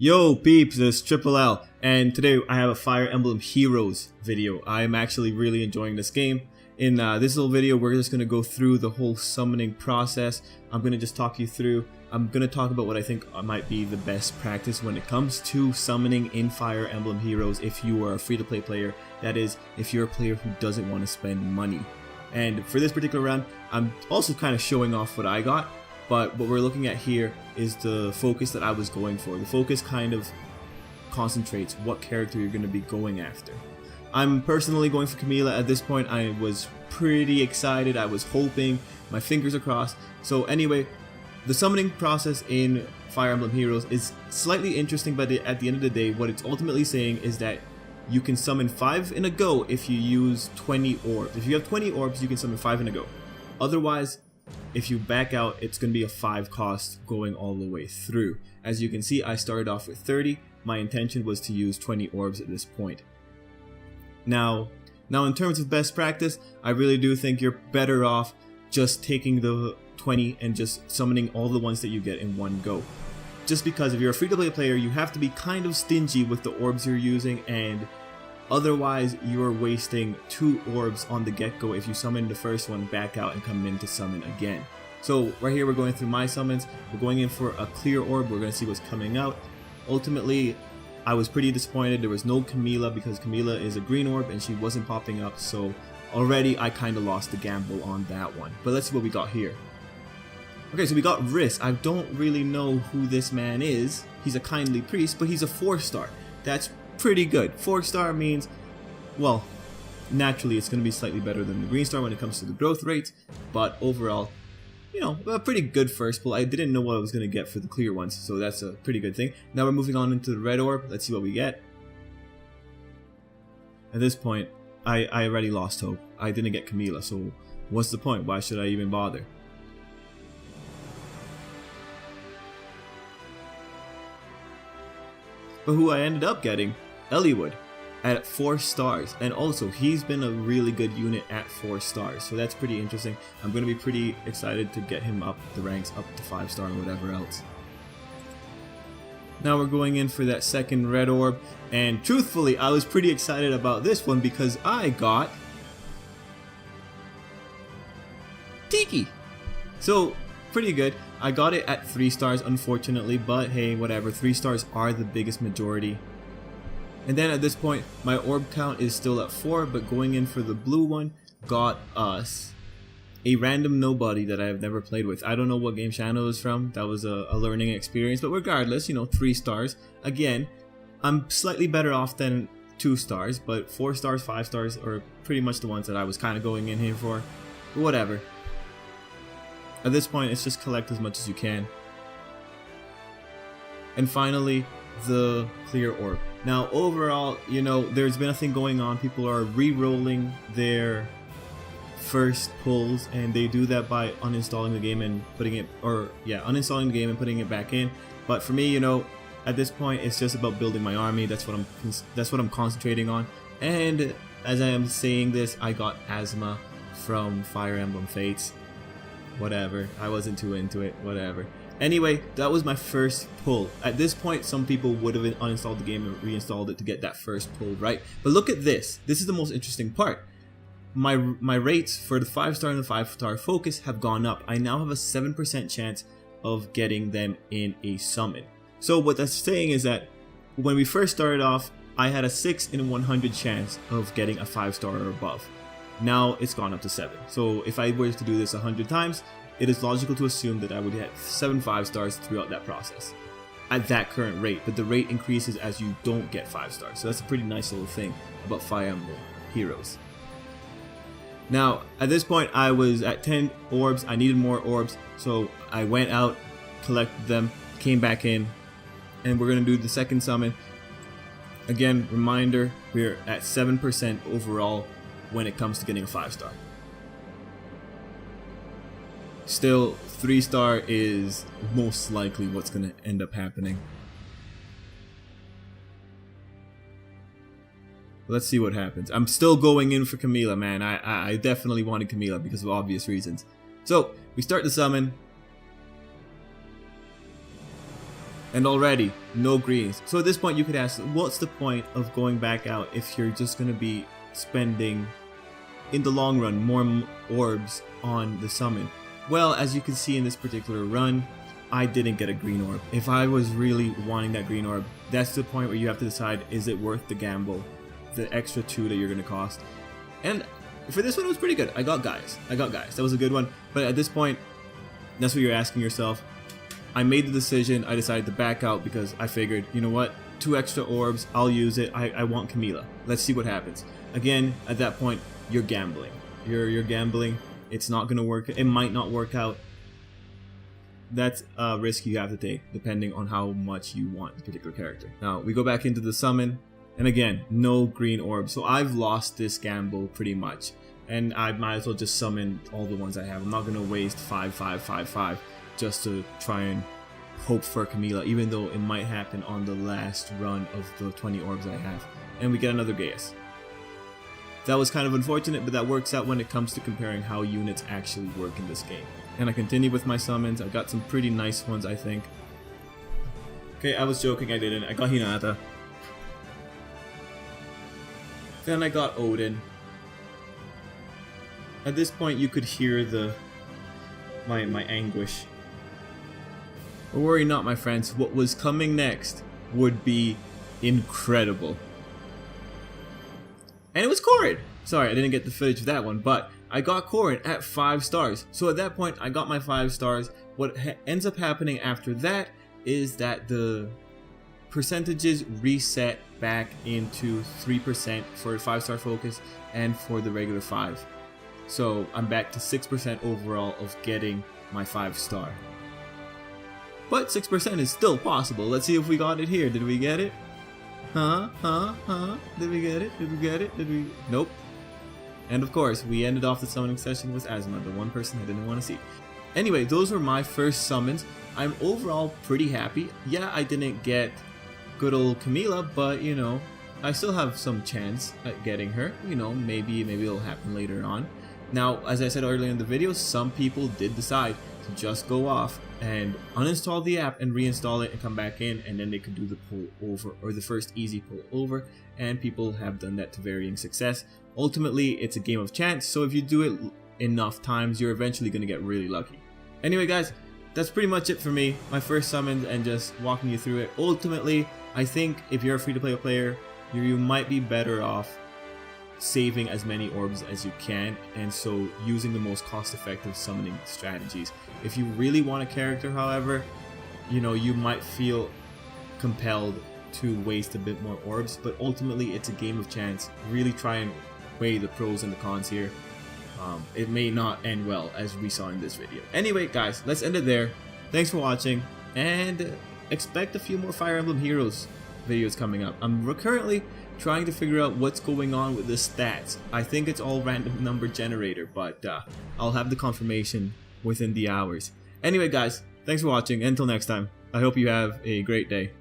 Yo peeps, this is Tripl-L, and today I have a Fire Emblem Heroes video. I am actually really enjoying this game. In this little video, we're just going to go through the whole summoning process. I'm going to just talk you through. I'm going to talk about what I think might be the best practice when it comes to summoning in Fire Emblem Heroes if you are a free-to-play player. That is, if you're a player who doesn't want to spend money. And for this particular round, I'm also kind of showing off what I got. But what we're looking at here is the focus that I was going for. The focus kind of concentrates what character you're going to be going after. I'm personally going for Camila at this point. I was pretty excited. I was hoping. My fingers are crossed. So anyway, the summoning process in Fire Emblem Heroes is slightly interesting, but at the end of the day, what it's ultimately saying is that you can summon 5 in a go if you use 20 orbs. If you have 20 orbs, you can summon 5 in a go. Otherwise, if you back out, it's going to be a 5 cost going all the way through. As you can see, I started off with 30. My intention was to use 20 orbs at this point. Now in terms of best practice, I really do think you're better off just taking the 20 and just summoning all the ones that you get in one go. Just because if you're a free-to-play player, you have to be kind of stingy with the orbs you're using, and otherwise you're wasting 2 orbs on the get-go if you summon the first one, back out, and come in to summon again. So right here we're going through my summons. We're going in for a clear orb. We're going to see what's coming out. Ultimately, I was pretty disappointed. There was no Camila because Camila is a green orb and she wasn't popping up, so already I kind of lost the gamble on that one. But let's see what we got here. Okay, so we got Riss. I don't really know who this man is. He's a kindly priest, but he's a 4-star. That's pretty good. 4-star means, well, naturally it's going to be slightly better than the green star when it comes to the growth rates, but overall, you know, a pretty good first pull. I didn't know what I was going to get for the clear ones, so that's a pretty good thing. Now we're moving on into the red orb. Let's see what we get. At this point, I already lost hope. I didn't get Camila, so what's the point? Why should I even bother? But who I ended up getting, Eliwood, at 4 stars, and also he's been a really good unit at 4 stars, so that's pretty interesting. I'm going to be pretty excited to get him up the ranks up to 5-star and whatever else. Now we're going in for that second red orb, and truthfully I was pretty excited about this one because I got Tiki. So pretty good. I got it at 3 stars unfortunately, but hey, whatever, 3 stars are the biggest majority. And then at this point, my orb count is still at 4, but going in for the blue one got us a random nobody that I have never played with. I don't know what game channel it was from. That was a learning experience, but regardless, you know, 3 stars. Again, I'm slightly better off than 2 stars, but 4 stars, 5 stars are pretty much the ones that I was kind of going in here for. But whatever. At this point, it's just collect as much as you can. And finally, the clear orb. Now, overall, you know, there's been a thing going on. People are re-rolling their first pulls, and they do that by uninstalling the game and putting it, uninstalling the game and putting it back in. But for me, you know, at this point, it's just about building my army. That's what I'm concentrating on. And as I am saying this, I got Asma from Fire Emblem Fates. Whatever, I wasn't too into it, whatever. Anyway, that was my first pull. At this point, some people would have uninstalled the game and reinstalled it to get that first pull right. But look at this. This is the most interesting part. My rates for the 5-star and the 5-star focus have gone up. I now have a 7% chance of getting them in a summon. So what that's saying is that when we first started off, I had a 6 in 100 chance of getting a 5-star or above. Now it's gone up to 7. So if I were to do this 100 times, it is logical to assume that I would get 7 5-stars throughout that process at that current rate, but the rate increases as you don't get 5 stars. So that's a pretty nice little thing about Fire Emblem Heroes. Now at this point I was at 10 orbs. I needed more orbs, so I went out, collected them, came back in, and we're going to do the second summon. Again, reminder, we're at 7% overall when it comes to getting a 5-star. Still, 3-star is most likely what's going to end up happening. Let's see what happens. I'm still going in for Camila, man. I definitely wanted Camila because of obvious reasons. So, we start the summon. And already, no greens. So at this point you could ask, what's the point of going back out if you're just going to be spending, in the long run, more orbs on the summon? Well, as you can see in this particular run, I didn't get a green orb. If I was really wanting that green orb, that's the point where you have to decide, is it worth the gamble? The extra 2 that you're going to cost. And for this one, it was pretty good. I got guys. That was a good one. But at this point, that's what you're asking yourself. I made the decision. I decided to back out because I figured, you know what? 2 extra orbs. I'll use it. I want Camila. Let's see what happens. Again, at that point, you're gambling. You're gambling. It's not going to work. It might not work out. That's a risk you have to take depending on how much you want the particular character. Now, we go back into the summon. And again, no green orb. So I've lost this gamble pretty much. And I might as well just summon all the ones I have. I'm not going to waste 5, 5, 5, 5 just to try and hope for Camila, even though it might happen on the last run of the 20 orbs I have. And we get another Gaius. That was kind of unfortunate, but that works out when it comes to comparing how units actually work in this game. And I continue with my summons. I got some pretty nice ones, I think. Okay, I was joking, I didn't. I got Hinata. Then I got Odin. At this point, you could hear my anguish. But worry not, my friends. What was coming next would be incredible. And it was Corrin. Sorry, I didn't get the footage of that one, but I got Corrin at 5 stars. So at that point, I got my 5 stars. What ends up happening after that is that the percentages reset back into 3% for 5-star focus and for the regular 5. So I'm back to 6% overall of getting my 5-star. But 6% is still possible. Let's see if we got it here. Did we get it? Huh? Did we get it? Did we? Nope. And of course, we ended off the summoning session with Asma, the one person I didn't want to see. Anyway, those were my first summons. I'm overall pretty happy. Yeah, I didn't get good old Camila, but you know, I still have some chance at getting her. You know, maybe it'll happen later on. Now, as I said earlier in the video, some people did decide to just go off and uninstall the app and reinstall it and come back in, and then they could do the pull over, or the first easy pull over, and people have done that to varying success. Ultimately, it's a game of chance, so if you do it enough times, you're eventually going to get really lucky. Anyway guys, that's pretty much it for me, my first summons and just walking you through it. Ultimately, I think if you're a free-to-play player, you might be better off saving as many orbs as you can, and so using the most cost-effective summoning strategies. If you really want a character, however, you know, you might feel compelled to waste a bit more orbs, but ultimately it's a game of chance. Really try and weigh the pros and the cons here. It may not end well, as we saw in this video. Anyway guys, let's end it there. Thanks for watching, and expect a few more Fire Emblem Heroes videos coming up. I'm currently trying to figure out what's going on with the stats. I think it's all random number generator, but I'll have the confirmation within the hours. Anyway guys, thanks for watching. Until next time, I hope you have a great day.